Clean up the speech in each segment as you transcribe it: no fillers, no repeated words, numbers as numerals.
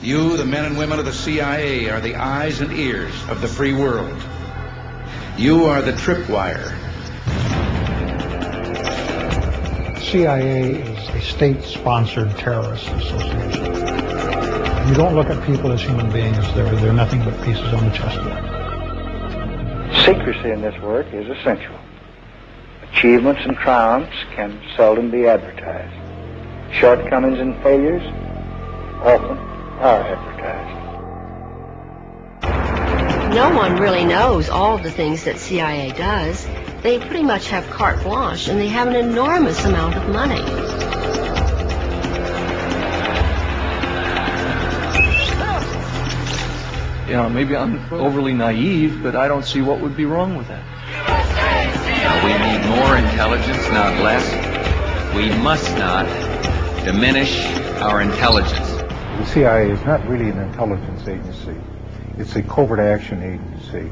You, the men and women of the CIA, are the eyes and ears of the free world. You are the tripwire. CIA is a state-sponsored terrorist association. You don't look at people as human beings. They're nothing but pieces on the chessboard. Secrecy in this work is essential. Achievements and triumphs can seldom be advertised. Shortcomings and failures often are advertised. No one really knows all of the things that CIA does. They pretty much have carte blanche, and they have an enormous amount of money. You know, maybe I'm overly naive, but I don't see what would be wrong with that. Now, we need more intelligence, not less. We must not diminish our intelligence. The CIA is not really an intelligence agency. It's a covert action agency.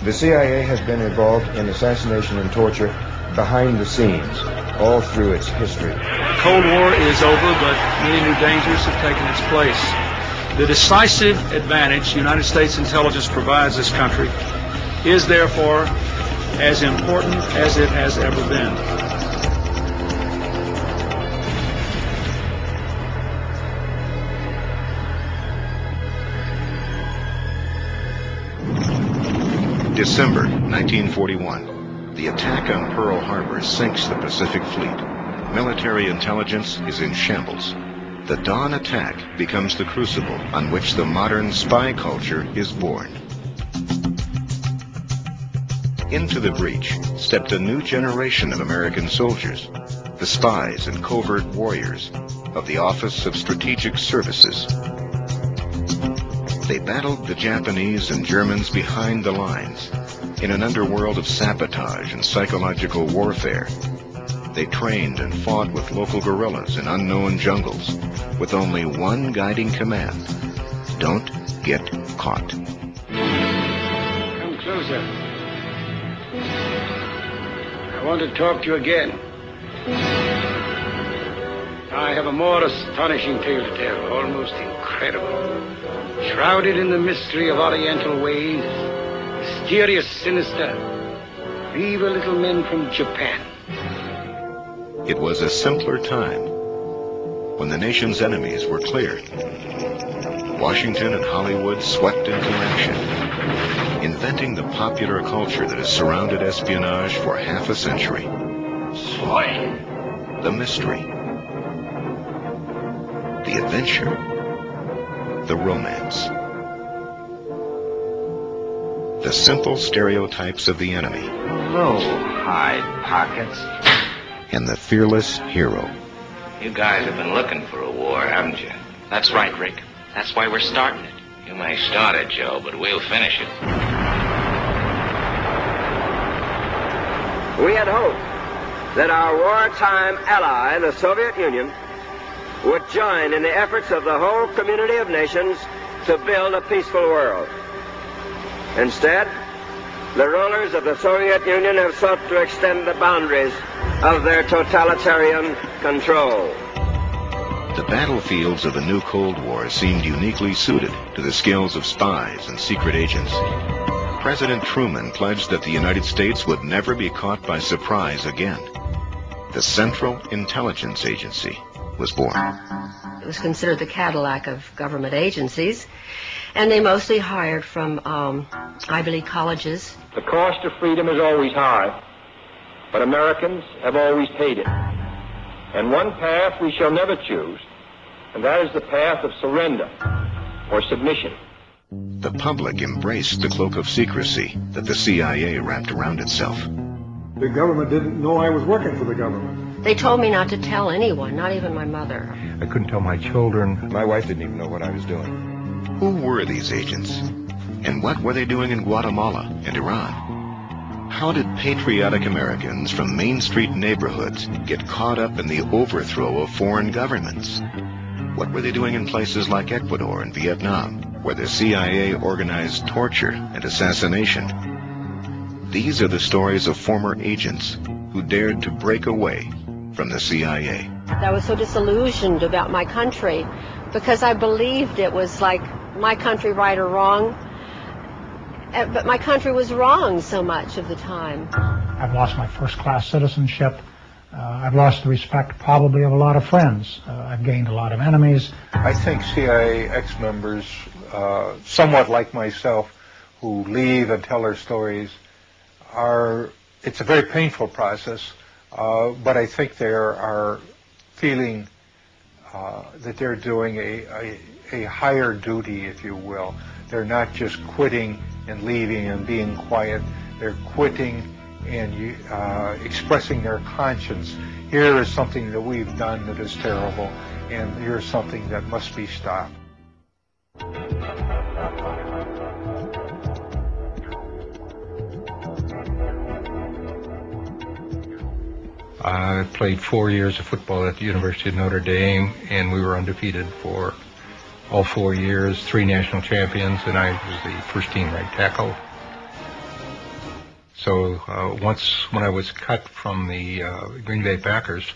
The CIA has been involved in assassination and torture behind the scenes, all through its history. The Cold War is over, but many new dangers have taken its place. The decisive advantage the United States intelligence provides this country is therefore as important as it has ever been. December 1941. The attack on Pearl Harbor sinks the Pacific Fleet. Military intelligence is in shambles. The dawn attack becomes the crucible on which the modern spy culture is born. Into the breach stepped a new generation of American soldiers, the spies and covert warriors of the Office of Strategic Services. They battled the Japanese and Germans behind the lines in an underworld of sabotage and psychological warfare. They trained and fought with local guerrillas in unknown jungles with only one guiding command: don't get caught. Come closer. I want to talk to you again. I have a more astonishing tale to tell, almost incredible. Shrouded in the mystery of Oriental ways, mysterious, sinister, evil little men from Japan. It was a simpler time when the nation's enemies were clear. Washington and Hollywood swept into action, inventing the popular culture that has surrounded espionage for half a century. Spy. The mystery, the adventure, the romance. The simple stereotypes of the enemy. Hello, hide pockets. And the fearless hero. You guys have been looking for a war, haven't you? That's right, Rick. That's why we're starting it. You may start it, Joe, but we'll finish it. We had hoped that our wartime ally, the Soviet Union, would join in the efforts of the whole community of nations to build a peaceful world. Instead, the rulers of the Soviet Union have sought to extend the boundaries of their totalitarian control. The battlefields of the new Cold War seemed uniquely suited to the skills of spies and secret agents. President Truman pledged that the United States would never be caught by surprise again. The Central Intelligence Agency was born. It was considered the Cadillac of government agencies, and they mostly hired from Ivy League colleges. The cost of freedom is always high, but Americans have always paid it. And one path we shall never choose, and that is the path of surrender or submission. The public embraced the cloak of secrecy that the CIA wrapped around itself. The government didn't know I was working for the government. They told me not to tell anyone, not even my mother. I couldn't tell my children. My wife didn't even know what I was doing. Who were these agents? And what were they doing in Guatemala and Iran? How did patriotic Americans from Main Street neighborhoods get caught up in the overthrow of foreign governments? What were they doing in places like Ecuador and Vietnam, where the CIA organized torture and assassination? These are the stories of former agents who dared to break away from the CIA. I was so disillusioned about my country because I believed it was like my country right or wrong, but my country was wrong so much of the time. I've lost my first-class citizenship. I've lost the respect probably of a lot of friends. I've gained a lot of enemies. I think CIA ex-members, somewhat like myself, who leave and tell their stories, it's a very painful process, but I think they are feeling that they're doing a higher duty, if you will. They're not just quitting and leaving and being quiet. They're quitting and expressing their conscience. Here is something that we've done that is terrible, and here's something that must be stopped. I played 4 years of football at the University of Notre Dame, and we were undefeated for all 4 years, 3 national champions, and I was the first team right tackle. So once when I was cut from the Green Bay Packers,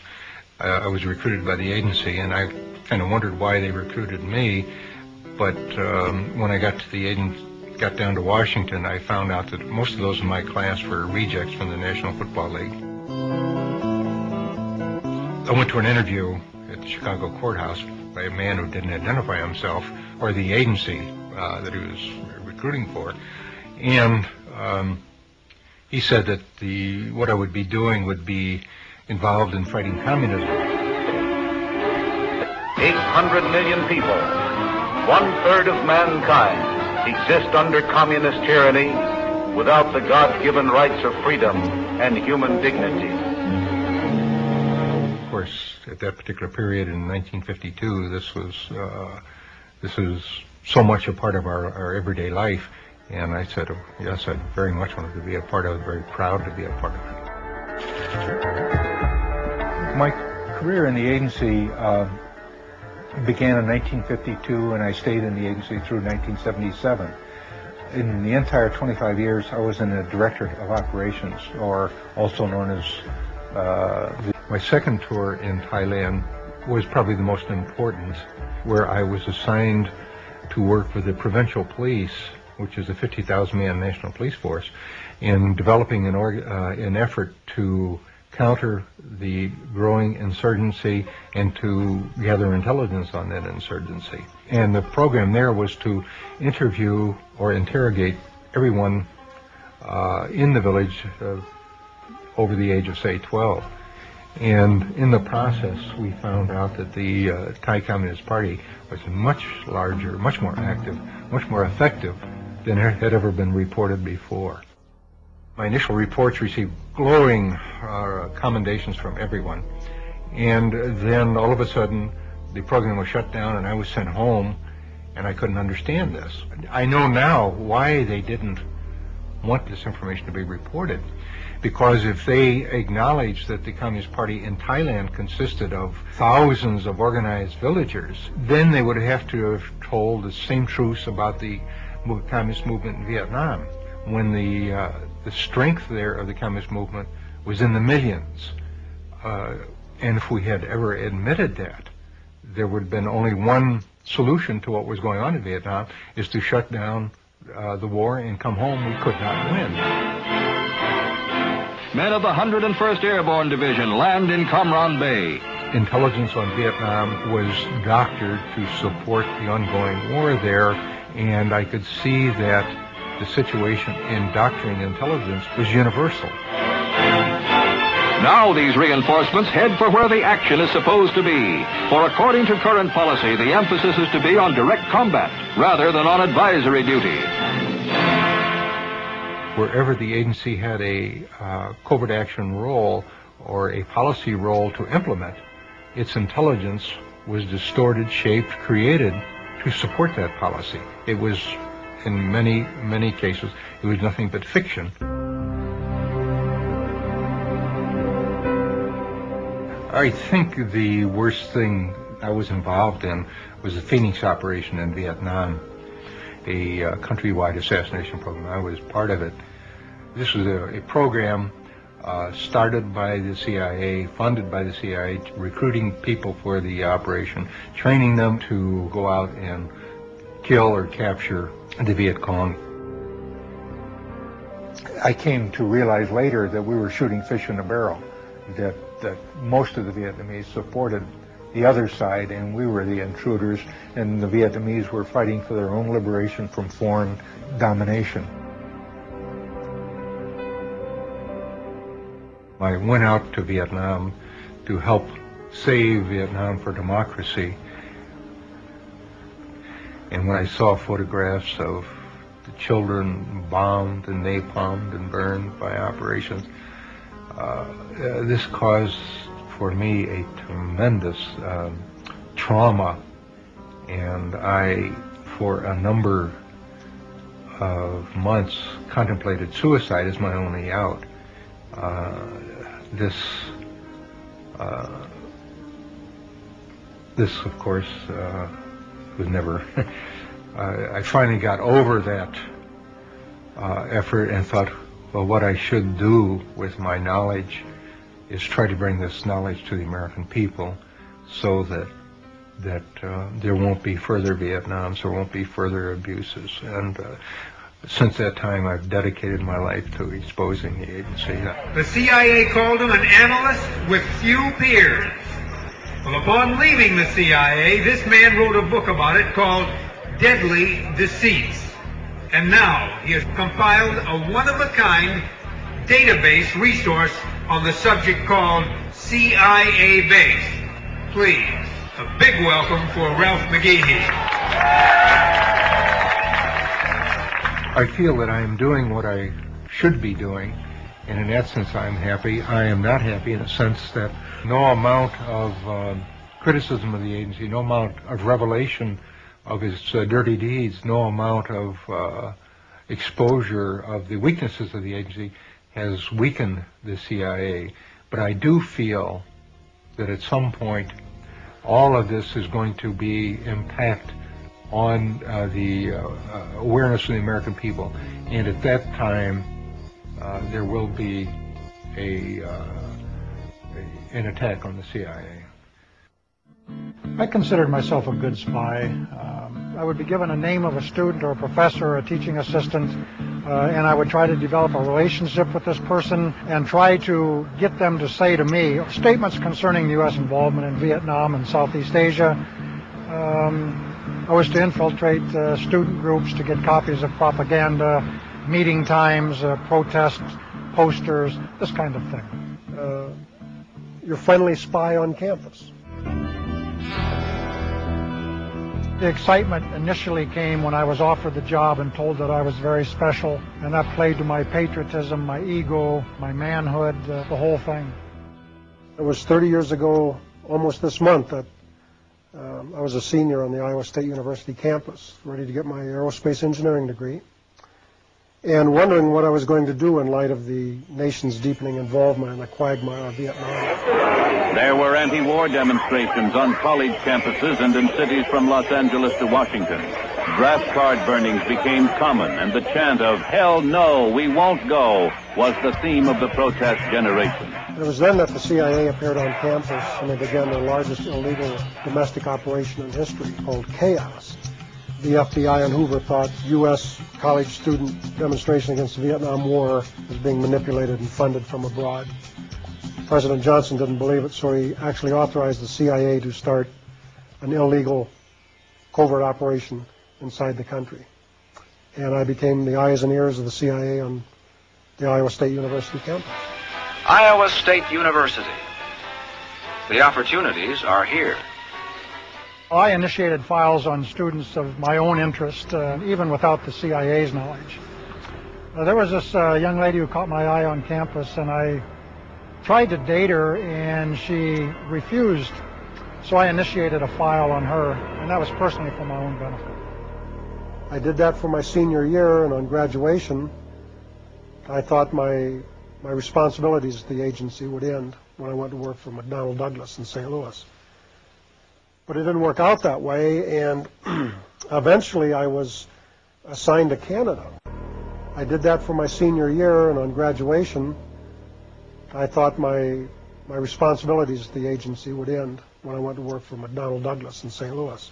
I was recruited by the agency, and I kind of wondered why they recruited me. But when I got down to Washington, I found out that most of those in my class were rejects from the National Football League. I went to an interview at the Chicago courthouse by a man who didn't identify himself or the agency that he was recruiting for, and he said that what I would be doing would be involved in fighting communism. 800 million people, 1/3 of mankind, exist under communist tyranny without the God-given rights of freedom and human dignity. Of course, at that particular period in 1952, this was so much a part of our everyday life. And I said, oh, yes, I very much wanted to be a part of it, very proud to be a part of it. My career in the agency began in 1952, and I stayed in the agency through 1977. In the entire 25 years, I was in the Directorate of Operations, or also known as my second tour in Thailand was probably the most important, where I was assigned to work with the provincial police, which is a 50,000-man national police force, in developing an effort to counter the growing insurgency and to gather intelligence on that insurgency. And the program there was to interview or interrogate everyone in the village over the age of, say, 12. And in the process, we found out that the Thai Communist Party was much larger, much more active, much more effective than had ever been reported before. My initial reports received glowing commendations from everyone. And then all of a sudden, the program was shut down and I was sent home, and I couldn't understand this. I know now why they didn't want this information to be reported. Because if they acknowledged that the Communist Party in Thailand consisted of thousands of organized villagers, then they would have to have told the same truths about the communist movement in Vietnam, when the strength there of the communist movement was in the millions. And if we had ever admitted that, there would have been only one solution to what was going on in Vietnam, is to shut down the war and come home. We could not win. Men of the 101st Airborne Division land in Cam Ranh Bay. Intelligence on Vietnam was doctored to support the ongoing war there, and I could see that the situation in doctoring intelligence was universal. Now these reinforcements head for where the action is supposed to be. For according to current policy, the emphasis is to be on direct combat rather than on advisory duty. Wherever the agency had a covert action role or a policy role to implement, its intelligence was distorted, shaped, created to support that policy. It was, in many, many cases, it was nothing but fiction. I think the worst thing I was involved in was the Phoenix operation in Vietnam, a countrywide assassination program. I was part of it. This was a program started by the CIA, funded by the CIA, recruiting people for the operation, training them to go out and kill or capture the Viet Cong. I came to realize later that we were shooting fish in a barrel, that most of the Vietnamese supported the other side and we were the intruders, and the Vietnamese were fighting for their own liberation from foreign domination. I went out to Vietnam to help save Vietnam for democracy. And when I saw photographs of the children bombed and napalmed and burned by operations, this caused for me a tremendous trauma. And I, for a number of months, contemplated suicide as my only out. This, of course, was never. I finally got over that effort and thought, well, what I should do with my knowledge is try to bring this knowledge to the American people, so that there won't be further Vietnams, there won't be further abuses. And since that time, I've dedicated my life to exposing the agency. The CIA called him an analyst with few peers. Well, upon leaving the CIA, this man wrote a book about it called Deadly Deceits. And now he has compiled a one-of-a-kind database resource on the subject called CIA Base. Please, a big welcome for Ralph McGehee. I feel that I am doing what I should be doing, and in that sense I'm happy. I am not happy in the sense that no amount of criticism of the agency, no amount of revelation of its dirty deeds, no amount of exposure of the weaknesses of the agency has weakened the CIA. But I do feel that at some point all of this is going to be impact on the awareness of the American people, and at that time there will be an attack on the CIA. I considered myself a good spy. I would be given a name of a student or a professor or a teaching assistant, and I would try to develop a relationship with this person and try to get them to say to me statements concerning the U.S. involvement in Vietnam and Southeast Asia. I was to infiltrate student groups to get copies of propaganda, meeting times, protest posters, this kind of thing. You're finally spy on campus. The excitement initially came when I was offered the job and told that I was very special, and that played to my patriotism, my ego, my manhood, the whole thing. It was 30 years ago, almost this month, that I was a senior on the Iowa State University campus, ready to get my aerospace engineering degree, and wondering what I was going to do in light of the nation's deepening involvement in the quagmire of Vietnam. There were anti-war demonstrations on college campuses and in cities from Los Angeles to Washington. Draft card burnings became common, and the chant of "Hell no, we won't go" was the theme of the protest generation. It was then that the CIA appeared on campus and they began their largest illegal domestic operation in history, called Chaos. The FBI and Hoover thought U.S. college student demonstration against the Vietnam War was being manipulated and funded from abroad. President Johnson didn't believe it, so he actually authorized the CIA to start an illegal covert operation inside the country. And I became the eyes and ears of the CIA on the Iowa State University campus. Iowa State University. The opportunities are here. I initiated files on students of my own interest, even without the CIA's knowledge. There was this young lady who caught my eye on campus, and I tried to date her, and she refused. So I initiated a file on her, and that was personally for my own benefit. I did that for my senior year, and on graduation, I thought my responsibilities at the agency would end when I went to work for McDonnell Douglas in St. Louis. But it didn't work out that way, and eventually I was assigned to Canada. I did that for my senior year, and on graduation, I thought my responsibilities at the agency would end when I went to work for McDonnell Douglas in St. Louis.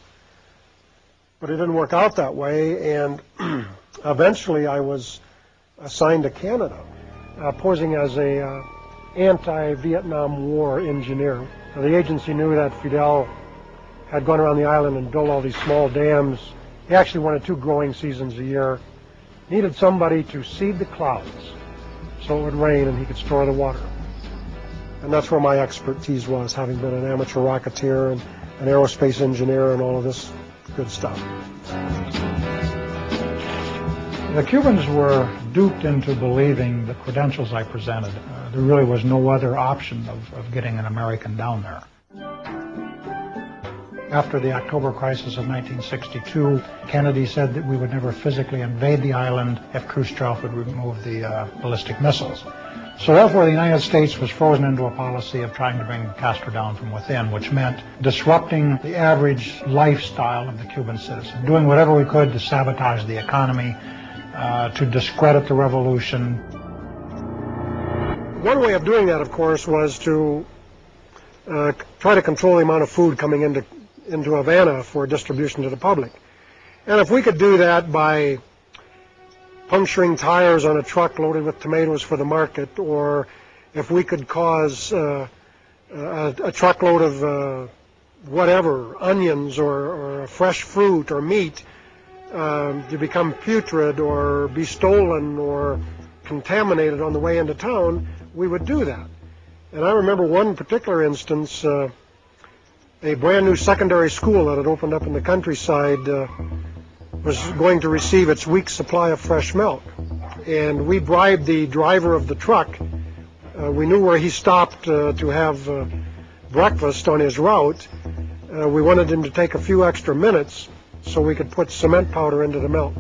But it didn't work out that way, and eventually I was assigned to Canada, posing as a anti-Vietnam War engineer. Now, the agency knew that Fidel had gone around the island and built all these small dams. He actually wanted 2 growing seasons a year. Needed somebody to seed the clouds so it would rain and he could store the water. And that's where my expertise was, having been an amateur rocketeer and an aerospace engineer and all of this good stuff. The Cubans were duped into believing the credentials I presented. There really was no other option of getting an American down there. After the October crisis of 1962, Kennedy said that we would never physically invade the island if Khrushchev would remove the ballistic missiles. So therefore, the United States was frozen into a policy of trying to bring Castro down from within, which meant disrupting the average lifestyle of the Cuban citizen, doing whatever we could to sabotage the economy, to discredit the revolution. One way of doing that, of course, was to try to control the amount of food coming into Havana for distribution to the public. And if we could do that by puncturing tires on a truck loaded with tomatoes for the market, or if we could cause a truckload of whatever, onions or fresh fruit or meat to become putrid or be stolen or contaminated on the way into town, we would do that. And I remember one particular instance, a brand new secondary school that had opened up in the countryside was going to receive its week's supply of fresh milk. And we bribed the driver of the truck. We knew where he stopped to have breakfast on his route. We wanted him to take a few extra minutes so we could put cement powder into the milk.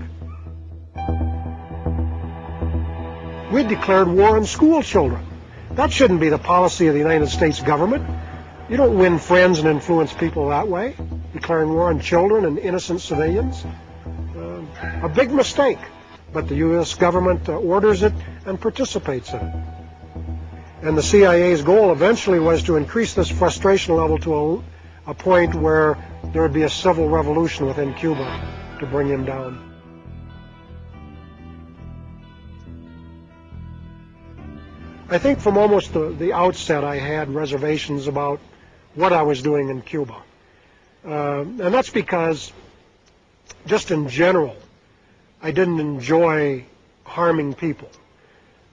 We declared war on school children. That shouldn't be the policy of the United States government. You don't win friends and influence people that way, declaring war on children and innocent civilians. A big mistake, but the U.S. government orders it and participates in it. And the CIA's goal eventually was to increase this frustration level to a point where there would be a civil revolution within Cuba to bring him down. I think from almost the outset I had reservations about what I was doing in Cuba. And that's because, just in general, I didn't enjoy harming people.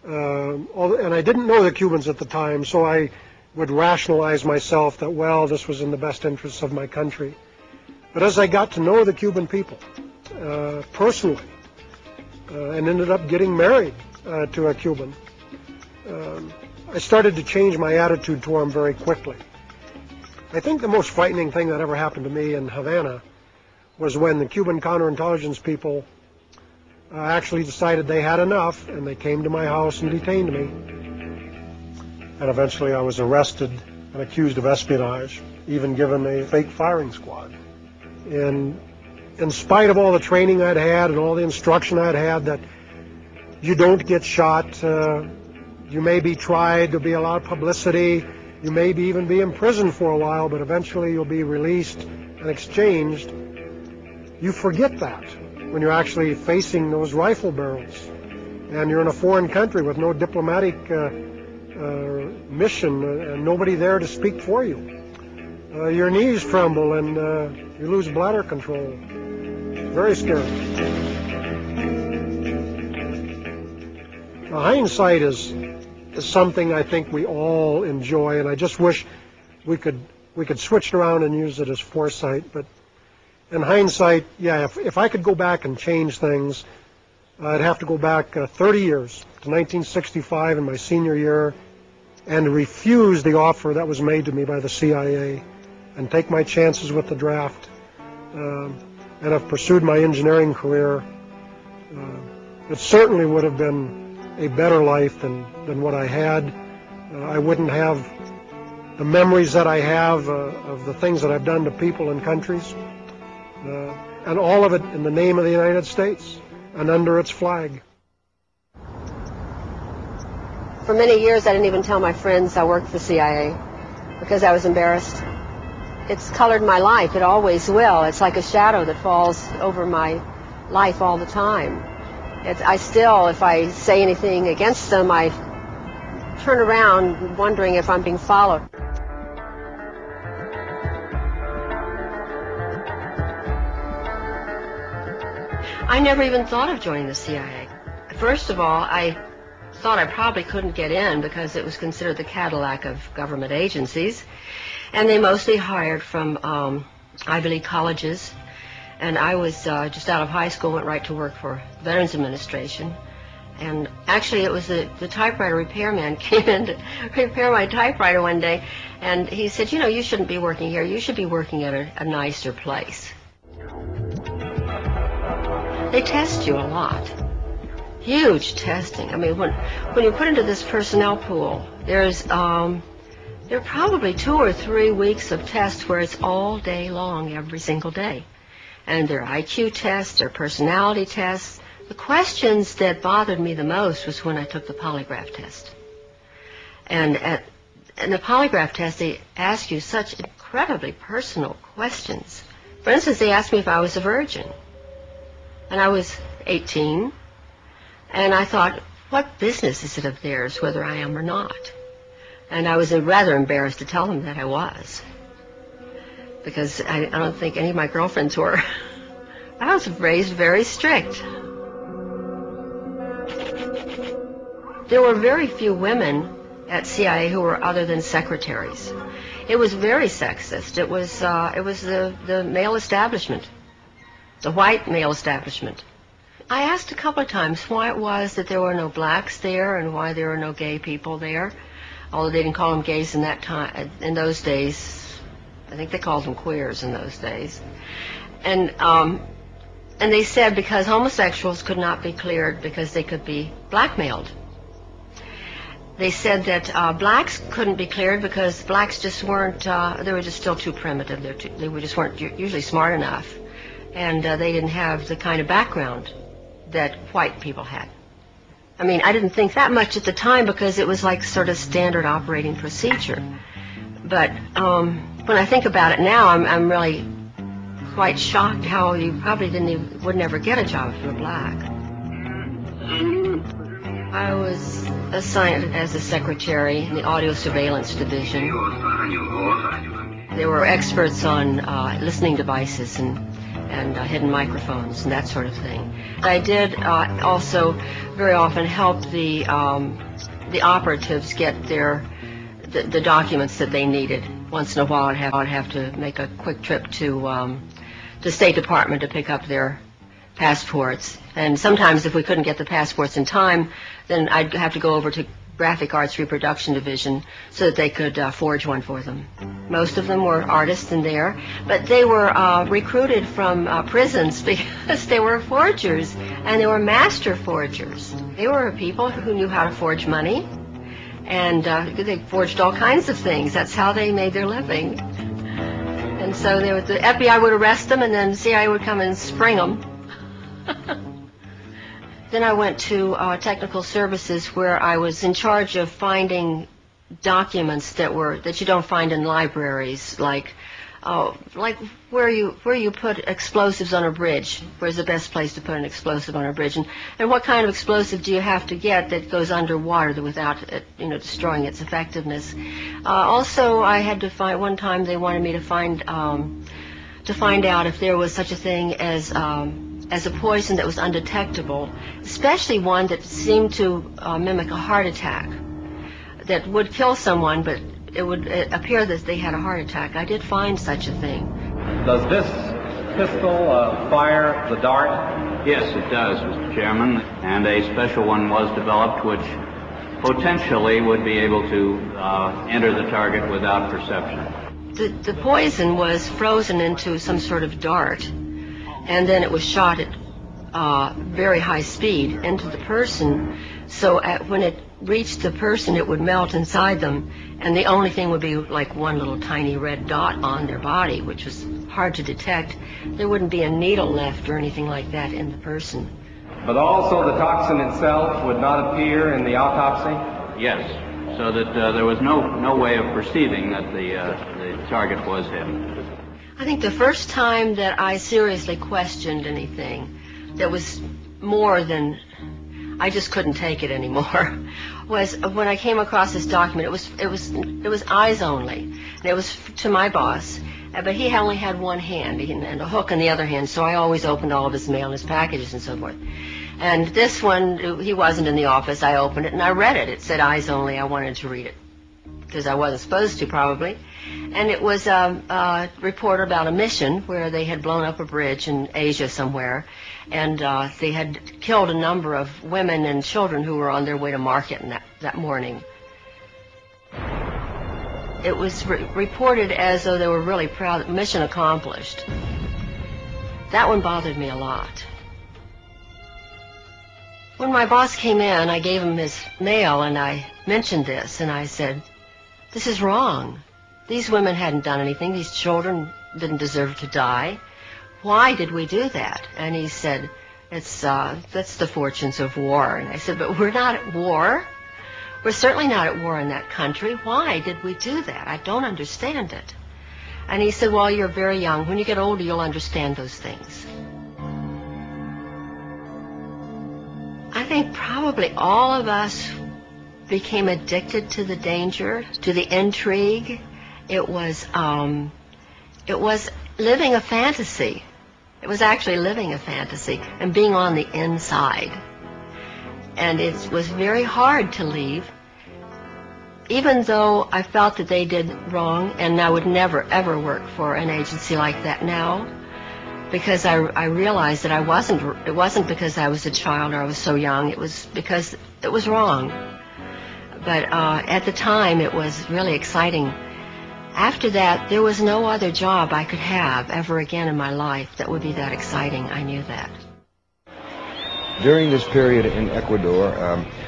And I didn't know the Cubans at the time, so I would rationalize myself that, well, this was in the best interests of my country. But as I got to know the Cuban people personally and ended up getting married to a Cuban, I started to change my attitude toward them very quickly. I think the most frightening thing that ever happened to me in Havana was when the Cuban counterintelligence people actually decided they had enough, and they came to my house and detained me. And eventually I was arrested and accused of espionage, even given a fake firing squad. And in spite of all the training I'd had and all the instruction I'd had that you don't get shot, you may be tried, there'll be a lot of publicity, you may even be imprisoned for a while, but eventually you'll be released and exchanged. You forget that when you're actually facing those rifle barrels and you're in a foreign country with no diplomatic mission and nobody there to speak for you. Your knees tremble and you lose bladder control. Very scary. Now, hindsight is something I think we all enjoy, and I just wish we could switch it around and use it as foresight. But in hindsight, yeah, if I could go back and change things, I'd have to go back 30 years to 1965 in my senior year and refuse the offer that was made to me by the CIA and take my chances with the draft and have pursued my engineering career. It certainly would have been a better life than what I had. I wouldn't have the memories that I have of the things that I've done to people and countries, and all of it in the name of the United States and under its flag. For many years, I didn't even tell my friends I worked for the CIA because I was embarrassed. It's colored my life. It always will. It's like a shadow that falls over my life all the time. I still, if I say anything against them, I turn around wondering if I'm being followed. I never even thought of joining the CIA. First of all, I thought I probably couldn't get in because it was considered the Cadillac of government agencies, and they mostly hired from Ivy League colleges, and I was just out of high school, went right to work for Veterans Administration, and actually it was the typewriter repairman came in to repair my typewriter one day, and he said, you know, you shouldn't be working here, you should be working at a nicer place. They test you a lot. Huge testing. I mean, when you put into this personnel pool, there are probably 2 or 3 weeks of tests where it's all day long, every single day. And there are IQ tests, there are personality tests. The questions that bothered me the most was when I took the polygraph test. And in the polygraph test, they ask you such incredibly personal questions. For instance, they asked me if I was a virgin. And I was 18. And I thought, what business is it of theirs whether I am or not? And I was rather embarrassed to tell them that I was. Because I don't think any of my girlfriends were. I was raised very strict. There were very few women at CIA who were other than secretaries. It was very sexist. It was the male establishment, the white male establishment. I asked a couple of times why it was that there were no blacks there and why there were no gay people there, although they didn't call them gays in that time. In those days, I think they called them queers in those days. And they said because homosexuals could not be cleared because they could be blackmailed. They said that blacks couldn't be cleared because blacks just weren't, they were just still too primitive. They just weren't usually smart enough. And they didn't have the kind of background that white people had. I mean, I didn't think that much at the time because it was like sort of standard operating procedure. But when I think about it now, I'm really quite shocked how you probably would never get a job if you were black. I was assigned as a secretary in the audio surveillance division. They were experts on listening devices and hidden microphones and that sort of thing. I did also very often help the operatives get the documents that they needed. Once in a while, I'd have to make a quick trip to the State Department to pick up their passports. And sometimes, if we couldn't get the passports in time, then I'd have to go over to Graphic Arts Reproduction Division so that they could forge one for them. Most of them were artists in there, but they were recruited from prisons because they were forgers, and they were master forgers. They were people who knew how to forge money, and they forged all kinds of things. That's how they made their living. And so the FBI would arrest them, and then the CIA would come and spring them. Then I went to technical services, where I was in charge of finding documents that you don't find in libraries, like where you put explosives on a bridge. Where's the best place to put an explosive on a bridge, and what kind of explosive do you have to get that goes underwater without it, destroying its effectiveness. Also, I had to find, one time they wanted me to find out if there was such a thing as a poison that was undetectable, especially one that seemed to mimic a heart attack, that would kill someone, but it would appear that they had a heart attack. I did find such a thing. Does this pistol fire the dart? Yes, it does, Mr. Chairman, and a special one was developed which potentially would be able to enter the target without perception. The poison was frozen into some sort of dart, and then it was shot at very high speed into the person, so when it reached the person, it would melt inside them, and the only thing would be like one little tiny red dot on their body, which was hard to detect. There wouldn't be a needle left or anything like that in the person. But also the toxin itself would not appear in the autopsy? Yes, so that there was no way of perceiving that the target was him. I think the first time that I seriously questioned anything that was more than I just couldn't take it anymore was when I came across this document. It was eyes only, and it was to my boss, but he only had one hand and a hook in the other hand, so I always opened all of his mail and his packages and so forth. And this one, he wasn't in the office. I opened it and I read it. It said eyes only. I wanted to read it because I wasn't supposed to, probably. And it was a report about a mission where they had blown up a bridge in Asia somewhere, and they had killed a number of women and children who were on their way to market that morning. It was reported as though they were really proud, mission accomplished. That one bothered me a lot. When my boss came in, I gave him his mail and I mentioned this, and I said, "This is wrong. These women hadn't done anything. These children didn't deserve to die. Why did we do that?" And he said, that's the fortunes of war. And I said, "But we're not at war. We're certainly not at war in that country. Why did we do that? I don't understand it." And he said, "Well, you're very young. When you get older, you'll understand those things." I think probably all of us became addicted to the danger, to the intrigue. It was living a fantasy. It was actually living a fantasy and being on the inside. And it was very hard to leave, even though I felt that they did wrong, and I would never, ever work for an agency like that now, because I realized that it wasn't because I was a child or I was so young. It was because it was wrong. But at the time, it was really exciting. After that, there was no other job I could have ever again in my life that would be that exciting. I knew that. During this period in Ecuador,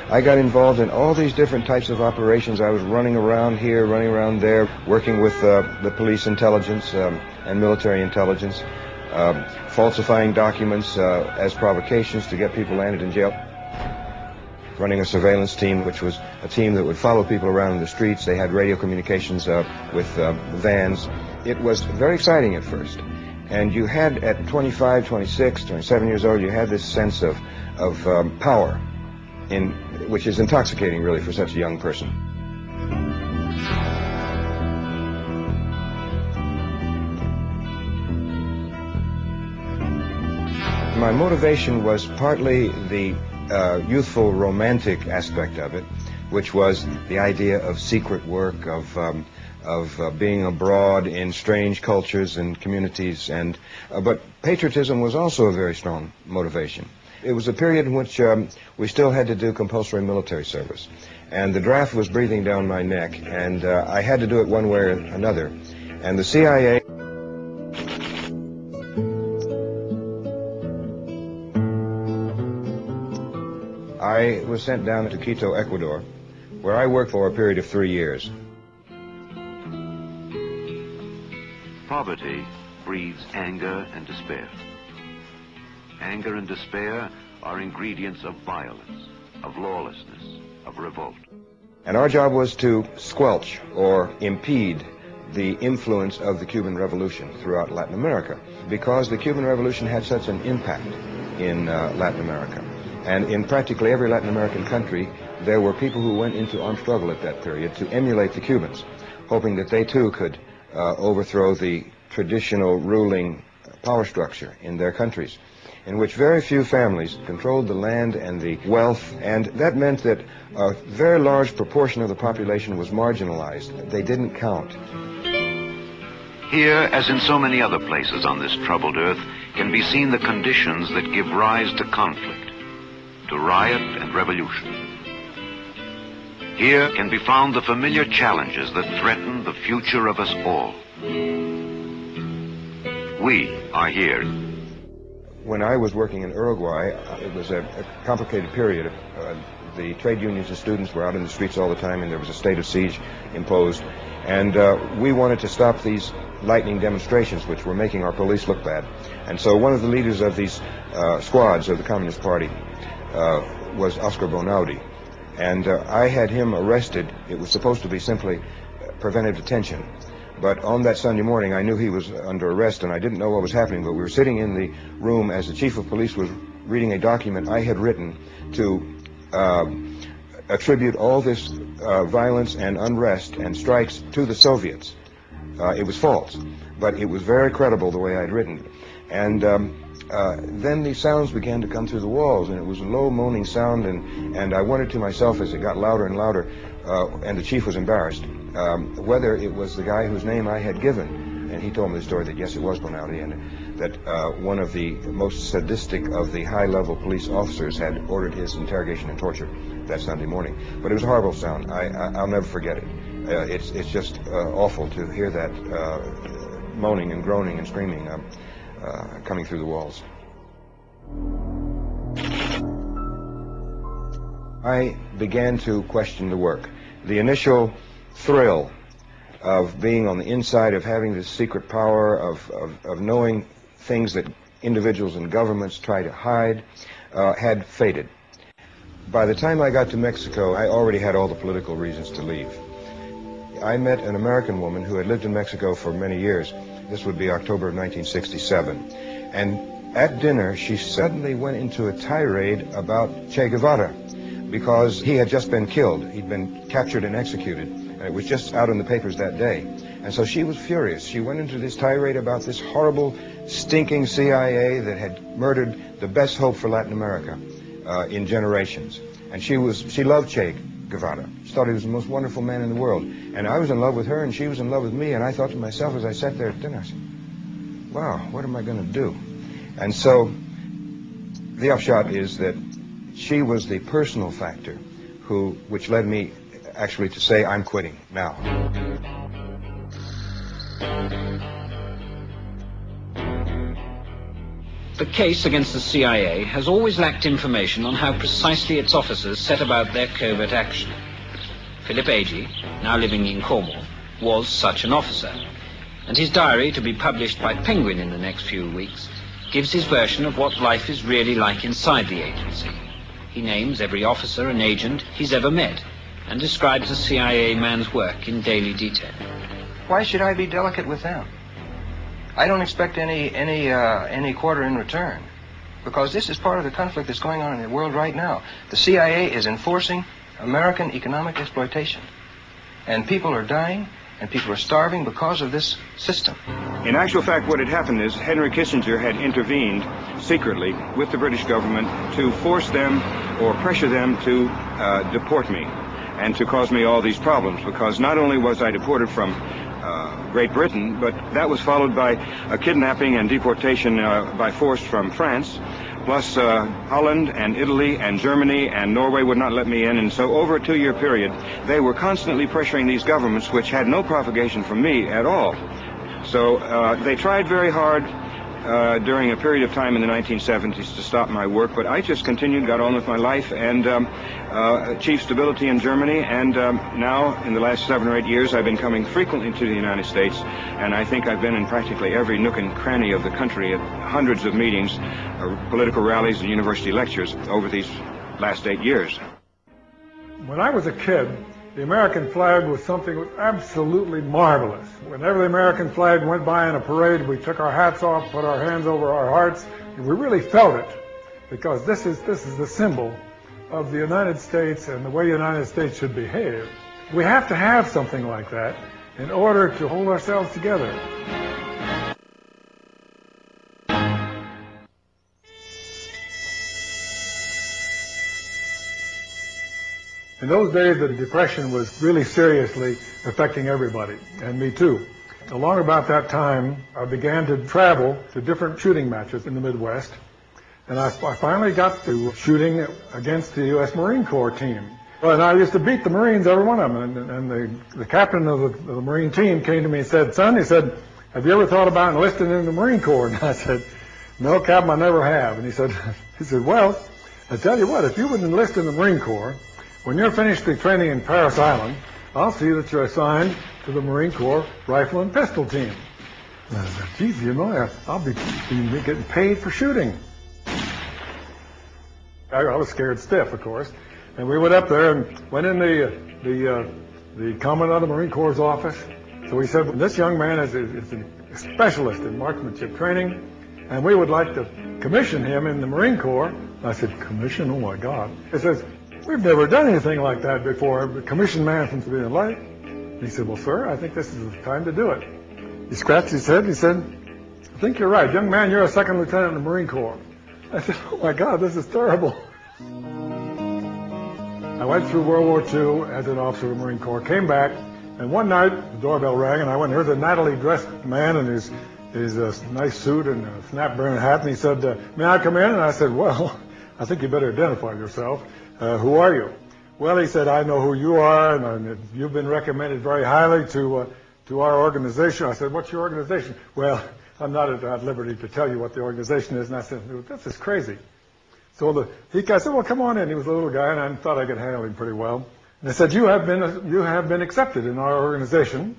I got involved in all these different types of operations. I was running around here, running around there, working with the police intelligence and military intelligence, falsifying documents as provocations to get people landed in jail. Running a surveillance team, which was a team that would follow people around in the streets. They had radio communications with vans. It was very exciting at first. And you had, at 25, 26, 27 years old, you had this sense of power, which is intoxicating, really, for such a young person. My motivation was partly the youthful romantic aspect of it, which was the idea of secret work, of being abroad in strange cultures and communities, but patriotism was also a very strong motivation. It was a period in which we still had to do compulsory military service, and the draft was breathing down my neck, and I had to do it one way or another. And the CIA I was sent down to Quito, Ecuador, where I worked for a period of 3 years. Poverty breeds anger and despair. Anger and despair are ingredients of violence, of lawlessness, of revolt. And our job was to squelch or impede the influence of the Cuban Revolution throughout Latin America, because the Cuban Revolution had such an impact in Latin America. And in practically every Latin American country, there were people who went into armed struggle at that period to emulate the Cubans, hoping that they too could overthrow the traditional ruling power structure in their countries, in which very few families controlled the land and the wealth, and that meant that a very large proportion of the population was marginalized. They didn't count. Here, as in so many other places on this troubled earth, can be seen the conditions that give rise to conflict, to riot and revolution. Here can be found the familiar challenges that threaten the future of us all. We are here. When I was working in Uruguay, it was a complicated period. The trade unions and students were out in the streets all the time, and there was a state of siege imposed. And we wanted to stop these lightning demonstrations, which were making our police look bad. And so one of the leaders of these squads of the Communist Party was Oscar Bonaudi. And I had him arrested. It was supposed to be simply preventive detention. But on that Sunday morning, I knew he was under arrest, and I didn't know what was happening, but we were sitting in the room as the chief of police was reading a document I had written to attribute all this violence and unrest and strikes to the Soviets. It was false, but it was very credible the way I'd written it. And then the sounds began to come through the walls, and it was a low moaning sound, and I wondered to myself as it got louder and louder, and the chief was embarrassed, whether it was the guy whose name I had given. And he told me the story that yes, it was Bonaldi, and that one of the most sadistic of the high-level police officers had ordered his interrogation and torture that Sunday morning. But it was a horrible sound. I'll never forget it. It's just awful to hear that moaning and groaning and screaming coming through the walls. I began to question the work. The initial thrill of being on the inside, of having this secret power, of knowing things that individuals and governments try to hide, had faded. By the time I got to Mexico, I already had all the political reasons to leave. I met an American woman who had lived in Mexico for many years. This would be October of 1967. And at dinner, she suddenly went into a tirade about Che Guevara because he had just been killed. He'd been captured and executed. And it was just out in the papers that day. And so she was furious. She went into this tirade about this horrible, stinking CIA that had murdered the best hope for Latin America in generations. And she loved Che Guevara. She thought he was the most wonderful man in the world. And I was in love with her, and she was in love with me. And I thought to myself as I sat there at dinner, I said, wow, what am I going to do? And so the upshot is that she was the personal factor which led me actually to say, I'm quitting now. The case against the CIA has always lacked information on how precisely its officers set about their covert action. Philip Agee, now living in Cornwall, was such an officer, and his diary, to be published by Penguin in the next few weeks, gives his version of what life is really like inside the agency. He names every officer and agent he's ever met, and describes the CIA man's work in daily detail. Why should I be delicate with them? I don't expect any quarter in return, because this is part of the conflict that's going on in the world right now. The CIA is enforcing American economic exploitation, and people are dying, and people are starving because of this system. In actual fact, what had happened is Henry Kissinger had intervened secretly with the British government to force them or pressure them to deport me and to cause me all these problems, because not only was I deported from Great Britain, but that was followed by a kidnapping and deportation by force from France, plus Holland and Italy and Germany and Norway would not let me in. And so over a 2-year period, they were constantly pressuring these governments, which had no provocation from me at all. So they tried very hard during a period of time in the 1970s to stop my work, but I just continued, got on with my life, and achieved stability in Germany. And now, in the last 7 or 8 years, I've been coming frequently to the United States, and I think I've been in practically every nook and cranny of the country at hundreds of meetings, political rallies, and university lectures over these last 8 years. When I was a kid, the American flag was something absolutely marvelous. Whenever the American flag went by in a parade, we took our hats off, put our hands over our hearts, and we really felt it, because this is the symbol of the United States and the way the United States should behave. We have to have something like that in order to hold ourselves together. In those days, the Depression was really seriously affecting everybody, and me too. Along about that time, I began to travel to different shooting matches in the Midwest, and I finally got to shooting against the U.S. Marine Corps team. Well, and I used to beat the Marines, every one of them, and the captain of the Marine team came to me and said, "Son," he said, "have you ever thought about enlisting in the Marine Corps?" And I said, "No, Captain, I never have." And he said, "Well, I tell you what, if you would enlist in the Marine Corps, when you're finished the training in Parris Island, I'll see that you're assigned to the Marine Corps rifle and pistol team." And I said, "Geez, you know, I'll be getting paid for shooting." I was scared stiff, of course, And we went up there and went in the Commandant of the Marine Corps' office. So he said, this young man is a specialist in marksmanship training, and we would like to commission him in the Marine Corps. I said, commission? Oh, my God. He says, we've never done anything like that before. Commission man from civilian life. He said, well, sir, I think this is the time to do it. He scratched his head. He said, I think you're right. Young man, you're a second lieutenant in the Marine Corps. I said, oh, my God, this is terrible. I went through World War II as an officer of the Marine Corps, came back, and one night the doorbell rang, and I went, here's a nattily dressed man in his nice suit and a snap-brim hat, and he said, may I come in? And I said, well, I think you better identify yourself. Who are you? Well, he said, I know who you are, and you've been recommended very highly to our organization. I said, what's your organization? Well, I'm not at liberty to tell you what the organization is. And I said, this is crazy. So he said, well, come on in. He was a little guy, and I thought I could handle him pretty well. And they said, you have been accepted in our organization,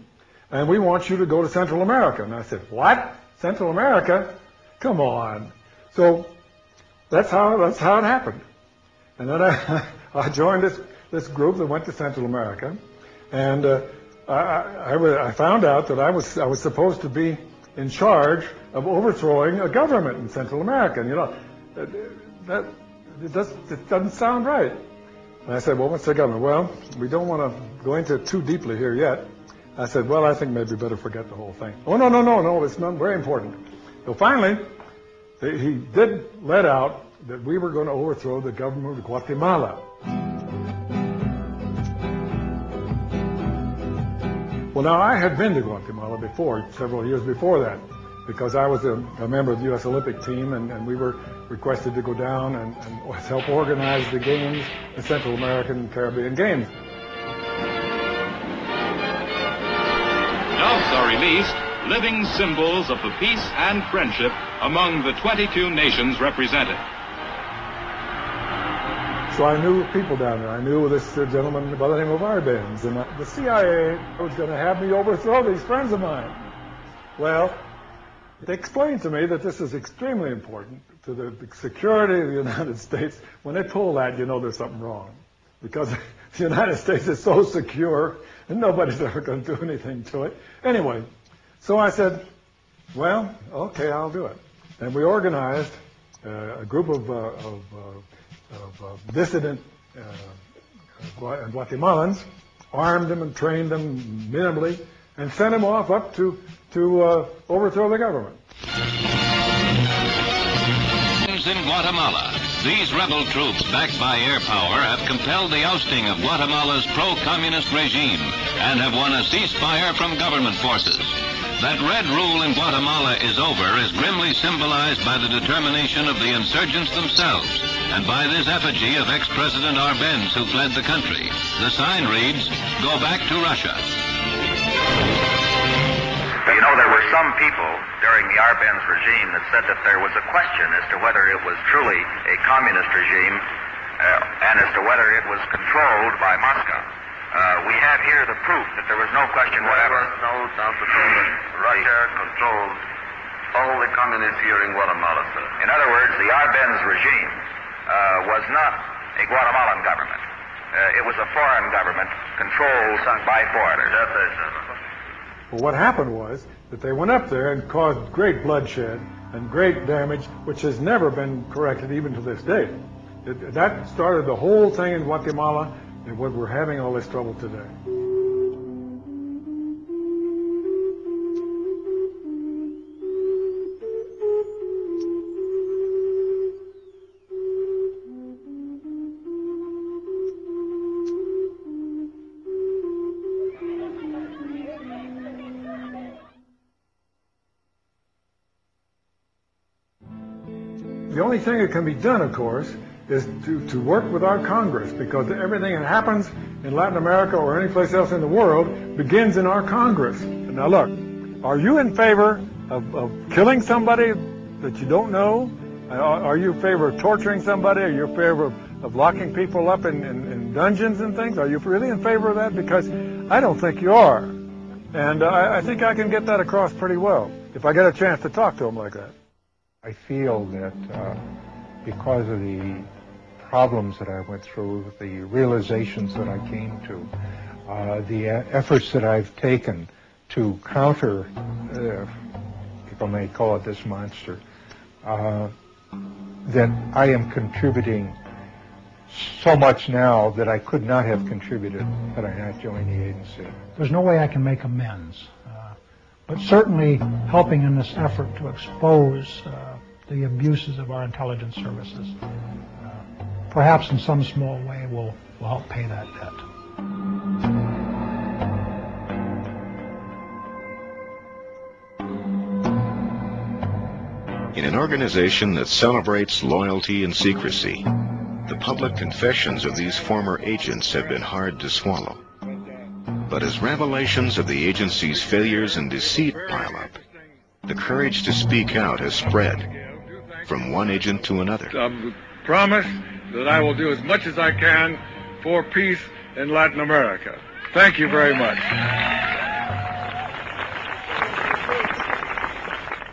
and we want you to go to Central America. And I said, what? Central America? Come on. So that's how it happened. And then I joined this group that went to Central America, and I found out that I was supposed to be in charge of overthrowing a government in Central America. And, you know, it doesn't sound right. And I said, well, what's the government? Well, we don't want to go into it too deeply here yet. I said, well, I think maybe better forget the whole thing. Oh, no, it's not very important. So finally, he did let out that we were going to overthrow the government of Guatemala. Well, now, I had been to Guatemala before, several years before that, because I was a member of the U.S. Olympic team, and we were requested to go down and help organize the games, the Central American and Caribbean Games. Doves are released, living symbols of the peace and friendship among the 22 nations represented. So I knew people down there. I knew this gentleman by the name of Arbenz, and the CIA was going to have me overthrow these friends of mine. Well, they explained to me that this is extremely important to the security of the United States. When they pull that, you know there's something wrong, because the United States is so secure, and nobody's ever going to do anything to it. Anyway, so I said, well, okay, I'll do it. And we organized a group of dissident Guatemalans, armed them and trained them minimally, and sent them off up to overthrow the government. In Guatemala, these rebel troops, backed by air power, have compelled the ousting of Guatemala's pro-communist regime and have won a ceasefire from government forces. That red rule in Guatemala is over is grimly symbolized by the determination of the insurgents themselves and by this effigy of ex-President Arbenz, who fled the country. The sign reads, "Go back to Russia." You know, there were some people during the Arbenz regime that said that there was a question as to whether it was truly a communist regime and as to whether it was controlled by Moscow. We have here the proof that there was no question whatever. There was no doubt at all that Russia controlled all the communists here in Guatemala, sir. In other words, the Arbenz regime was not a Guatemalan government. It was a foreign government controlled by foreigners. That's it, sir. Well, what happened was that they went up there and caused great bloodshed and great damage, which has never been corrected even to this day. That started the whole thing in Guatemala, and what we're having all this trouble today. The only thing that can be done, of course, is to work with our Congress, because everything that happens in Latin America or any place else in the world begins in our Congress. Now look, are you in favor of killing somebody that you don't know? Are you in favor of torturing somebody? Are you in favor of locking people up in dungeons and things? Are you really in favor of that? Because I don't think you are. And I think I can get that across pretty well if I get a chance to talk to them like that. I feel that because of the problems that I went through, the realizations that I came to, the efforts that I've taken to counter, people may call it this monster, that I am contributing so much now that I could not have contributed had I not joined the agency. There's no way I can make amends, but certainly helping in this effort to expose the abuses of our intelligence services, perhaps in some small way will help pay that debt. In an organization that celebrates loyalty and secrecy, the public confessions of these former agents have been hard to swallow. But as revelations of the agency's failures and deceit pile up, the courage to speak out has spread from one agent to another. I promise that I will do as much as I can for peace in Latin America. Thank you very much.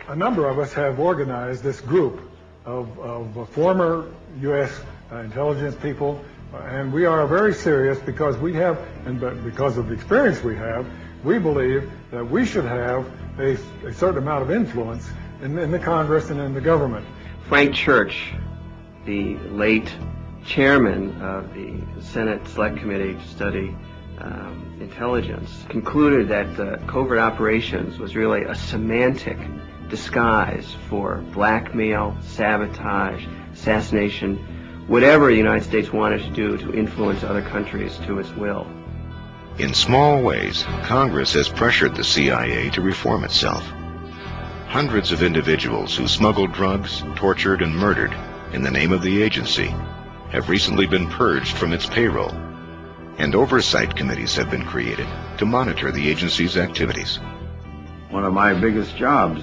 A number of us have organized this group of former U.S. Intelligence people, and we are very serious because we have, and because of the experience we have, we believe that we should have a certain amount of influence in the Congress and in the government. Frank Church, the late chairman of the Senate Select Committee to study intelligence, concluded that covert operations was really a semantic disguise for blackmail, sabotage, assassination, whatever the United States wanted to do to influence other countries to its will. In small ways, Congress has pressured the CIA to reform itself. Hundreds of individuals who smuggled drugs, tortured, and murdered in the name of the agency have recently been purged from its payroll, and oversight committees have been created to monitor the agency's activities. One of my biggest jobs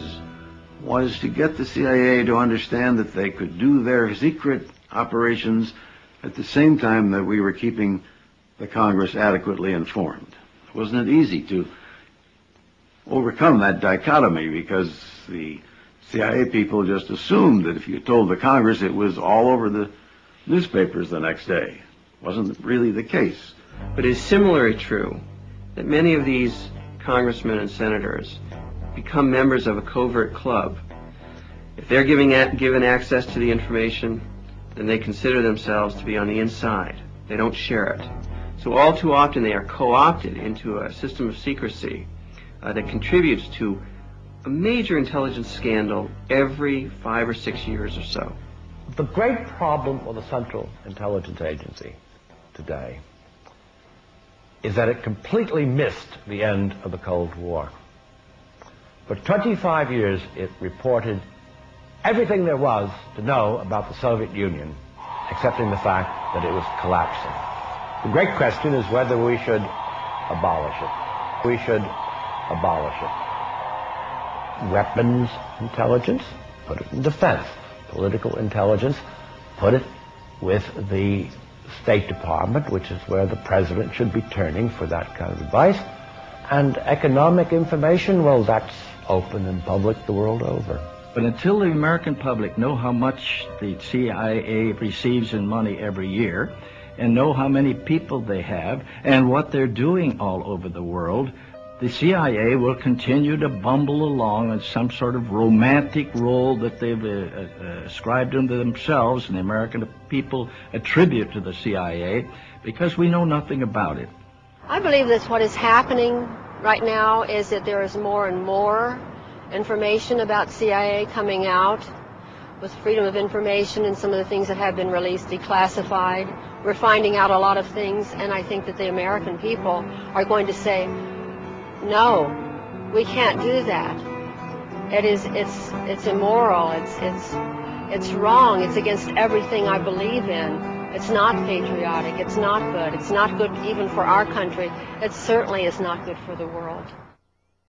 was to get the CIA to understand that they could do their secret operations at the same time that we were keeping the Congress adequately informed. Wasn't it easy to overcome that dichotomy, because the CIA people just assumed that if you told the Congress, it was all over the newspapers the next day. Wasn't really the case. But it is similarly true that many of these congressmen and senators become members of a covert club. If they're given access to the information, then they consider themselves to be on the inside. They don't share it. So all too often they are co-opted into a system of secrecy that contributes to a major intelligence scandal every 5 or 6 years or so. The great problem of the Central Intelligence Agency today is that it completely missed the end of the Cold War. For 25 years, it reported everything there was to know about the Soviet Union, excepting the fact that it was collapsing. The great question is whether we should abolish it. We should abolish it. Weapons intelligence, put it in defense. Political intelligence, put it with the State Department, which is where the president should be turning for that kind of advice. And economic information, well, that's open and public the world over. But until the American public know how much the CIA receives in money every year, and know how many people they have, and what they're doing all over the world, the CIA will continue to bumble along in some sort of romantic role that they've ascribed unto themselves, and the American people attribute to the CIA, because we know nothing about it. I believe that what is happening right now is that there is more and more information about CIA coming out with freedom of information and some of the things that have been released declassified. We're finding out a lot of things, and I think that the American people are going to say, no, we can't do that. It's immoral. It's wrong. It's against everything I believe in. It's not patriotic. It's not good. It's not good even for our country. It certainly is not good for the world.